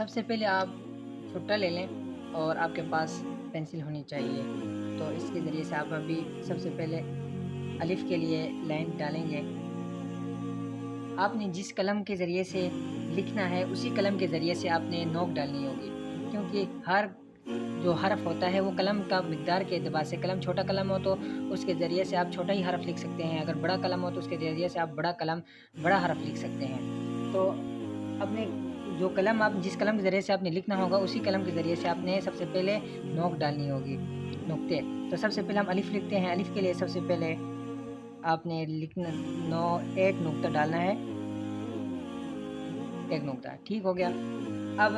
سب سے پہلے آپ چھٹا لے لیں اور آپ کے پاس پینسل ہونی چاہیے، تو اس کے ذریعے سے آپ ابھی سب سے پہلے الف کے لیے لائن ڈالیں گے۔ آپ نے جس قلم کے ذریعے سے لکھنا ہے اسی قلم کے ذریعے سے آپ نے نوک ڈالنی ہوگی، کیونکہ ہر جو حرف ہوتا ہے وہ قلم کا مقدار کے اعتبار سے، قلم چھوٹا قلم ہو تو اس کے ذریعے سے آپ چھوٹا ہی حرف لکھ سکتے ہیں، اگر بڑا قلم ہو تو اس کے ذریعے سے آپ بڑا حرف لکھ سکتے ہیں۔ تو اپنے جو قلم آپ جس قلم کے ذریعے سے آپ نے لکھنا ہوگا اسی قلم کے ذریعے سے آپ نے سب سے پہلے نوک ڈالنی ہوگی، نقطے۔ تو سب سے پہلے ہم الف لکھتے ہیں، الف کے لیے سب سے پہلے آپ نے لکھنا ایک نقطہ ڈالنا ہے، ایک نقطہ، ٹھیک ہو گیا۔ اب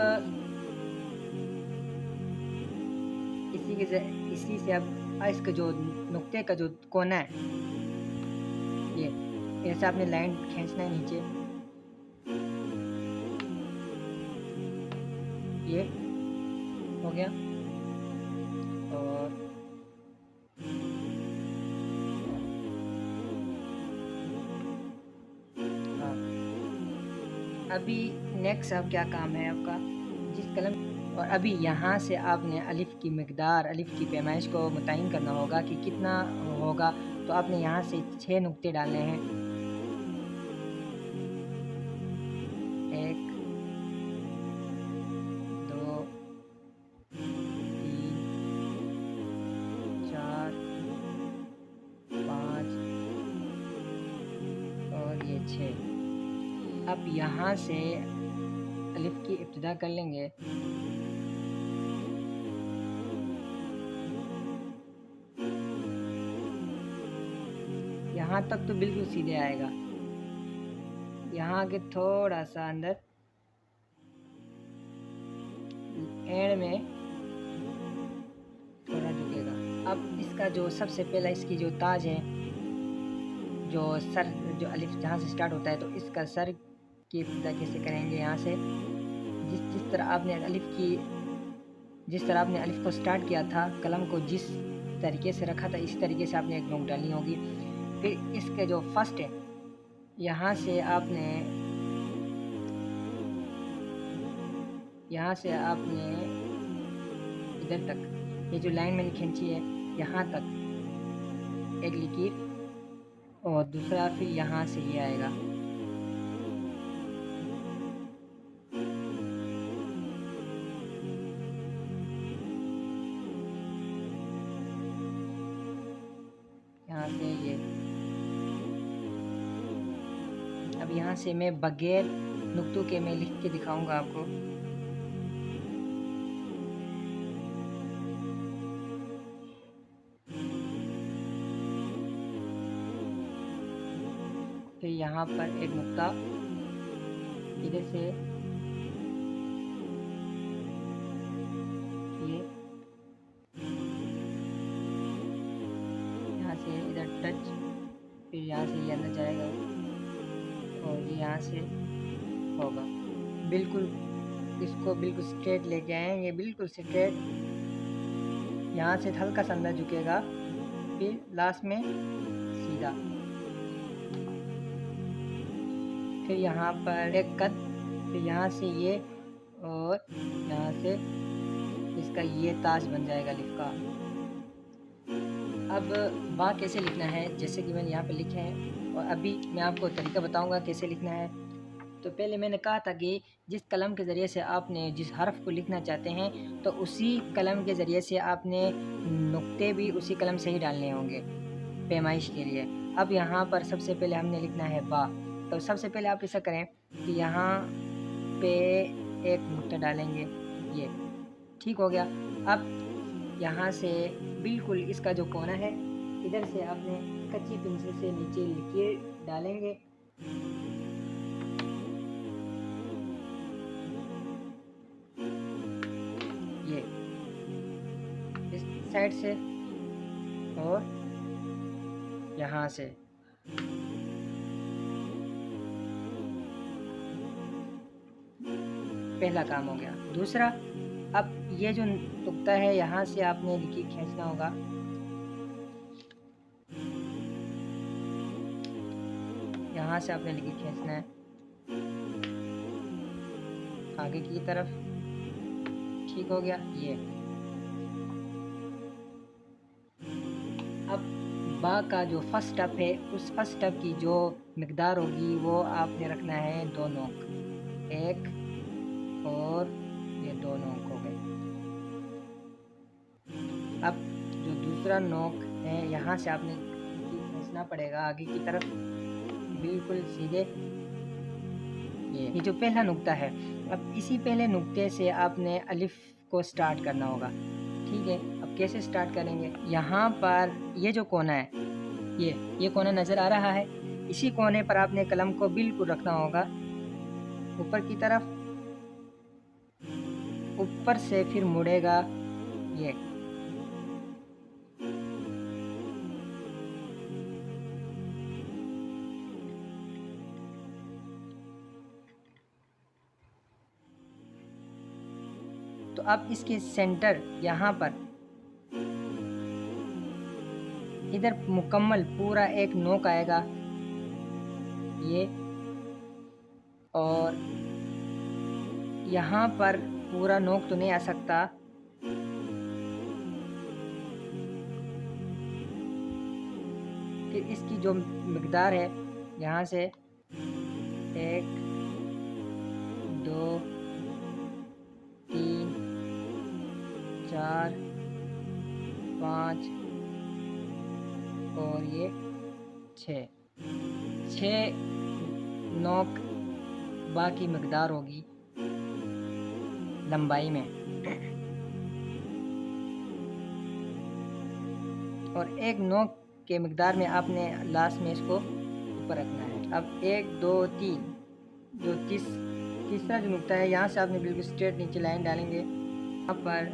اسی سے اب اس کا جو نقطے کا جو کونا ہے یہ ایسے آپ نے لائن کھینچنا ہے نیچے، یہ ہو گیا۔ اور ہاں ابھی نیکسٹ اب کیا کام ہے آپ کا، جس قلم اور ابھی یہاں سے آپ نے الف کی مقدار، الف کی پیمائش کو متعین کرنا ہوگا کہ کتنا ہوگا، تو آپ نے یہاں سے 6 نقطے ڈالنے ہیں، 1 2 3 4 5 اور یہ 6۔ اب یہاں سے الف کی ابتدا کر لیں گے، یہاں تک تو بالکل سیدھے آئے گا، یہاں کے تھوڑا سا اندر اینڈ میں تھوڑا جھکے گا۔ اب اس کا جو سب سے پہلا اس کی جو تاج ہے، جو سر، جو الف جہاں سے سٹارٹ ہوتا ہے، تو اس کا سر کی ابتدا کیسے کریں گے، یہاں سے جس طرح آپ نے الف کو سٹارٹ کیا تھا، قلم کو جس طریقے سے رکھا تھا اس طریقے سے آپ نے ایک نوک ڈالنی ہوگی۔ پھر اس کے جو فرسٹ ہے یہاں سے آپ نے ادھر تک یہ جو لائن میں نے کھینچی ہے یہاں تک ایک لکیر، اور دوسرا پھر یہاں سے یہ آئے گا، یہاں سے یہ۔ اب یہاں سے میں بغیر نقطوں کے میں لکھ کے دکھاؤں گا آپ کو۔ پھر یہاں پر ایک نقطہ ادھر سے یہ یہاں سے ادھر ٹچ، پھر یہاں سے یہ اندر جائے گا اور یہ یہاں سے ہوگا بالکل، اس کو بالکل سٹریٹ لے کے آئیں گے، بالکل سٹریٹ، یہاں سے ہلکا سا اندر جھکے گا، پھر لاسٹ میں سیدھا، پھر یہاں پر ایک قد، پھر یہاں سے یہ اور یہاں سے اس کا یہ تاج بن جائے گا الف کا۔ اب با کیسے لکھنا ہے، جیسے کہ میں نے یہاں پہ لکھے ہیں، اور ابھی میں آپ کو طریقہ بتاؤں گا کیسے لکھنا ہے۔ تو پہلے میں نے کہا تھا کہ جس قلم کے ذریعے سے آپ نے جس حرف کو لکھنا چاہتے ہیں تو اسی قلم کے ذریعے سے آپ نے نقطے بھی اسی قلم سے ہی ڈالنے ہوں گے پیمائش کے لیے۔ اب یہاں پر سب سے پہلے ہم نے لکھنا ہے با، تو سب سے پہلے آپ ایسا کریں کہ یہاں پہ ایک نقطہ ڈالیں گے، یہ ٹھیک ہو گیا۔ اب یہاں سے بالکل اس کا جو کونا ہے ادھر سے آپ نے کچی پنسل سے نیچے لکیر ڈالیں گے، یہ اس سائڈ سے اور یہاں سے، پہلا کام ہو گیا۔ دوسرا، اب یہ جو نقطہ ہے یہاں سے آپ نے لکیر کھینچنا ہوگا، یہاں سے آپ نے لکیر کھینچنا ہے آگے کی طرف، ٹھیک ہو گیا یہ۔ اب با کا جو فرسٹ اسٹیپ ہے اس فرسٹ اسٹیپ کی جو مقدار ہوگی وہ آپ نے رکھنا ہے 2 نوک، 1 اور یہ 2 نوک ہو گئے۔ اب جو دوسرا نوک ہے یہاں سے آپ نے کھینچنا پڑے گا آگے کی طرف بالکل سیدھے، یہ جو پہلا نقطہ ہے۔ اب اسی پہلے نقطے سے آپ نے الف کو سٹارٹ کرنا ہوگا، ٹھیک ہے۔ اب کیسے سٹارٹ کریں گے؟ یہاں پر یہ جو کونا ہے یہ کونا نظر آ رہا ہے، اسی کونے پر آپ نے قلم کو بالکل رکھنا ہوگا اوپر کی طرف، اوپر سے پھر مڑے گا یہ، تو اب اس کے سینٹر یہاں پر ادھر مکمل پورا ایک نوک آئے گا یہ، اور یہاں پر پورا نوک تو نہیں آ سکتا، پھر اس کی جو مقدار ہے یہاں سے 1 2 3 4 5 اور یہ 6 نوک با کی مقدار ہوگی لمبائی میں، اور 1 نوک کے مقدار میں آپ نے لاسٹ میں اس کو اوپر رکھنا ہے۔ اب 1 2 3 جو تیسرا جو نقطہ ہے یہاں سے آپ نے بالکل اسٹریٹ نیچے لائن ڈالیں گے، یہاں پر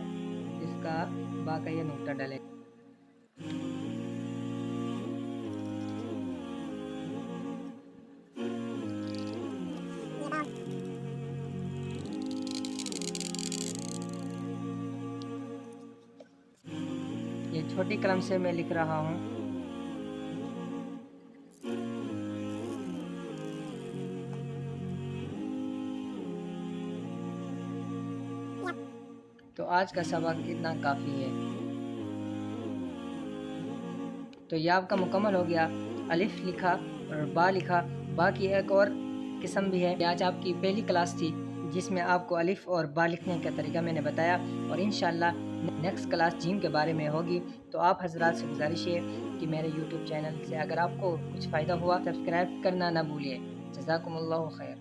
اس کا با کا یہ نقطہ ڈالیں گے۔ یہ چھوٹی قلم سے میں لکھ رہا ہوں۔ تو آج کا سبق اتنا کافی ہے۔ تو یہ آپ کا مکمل ہو گیا، الف لکھا اور با لکھا۔ با کی ایک اور قسم بھی ہے، آج آپ کی پہلی کلاس تھی جس میں آپ کو الف اور با لکھنے کا طریقہ میں نے بتایا، اور انشاءاللہ نیکسٹ کلاس جیم کے بارے میں ہوگی۔ تو آپ حضرات سے گزارش ہے کہ میرے یوٹیوب چینل سے اگر آپ کو کچھ فائدہ ہوا سبسکرائب کرنا نہ بھولیے۔ جزاکم اللہ خیر۔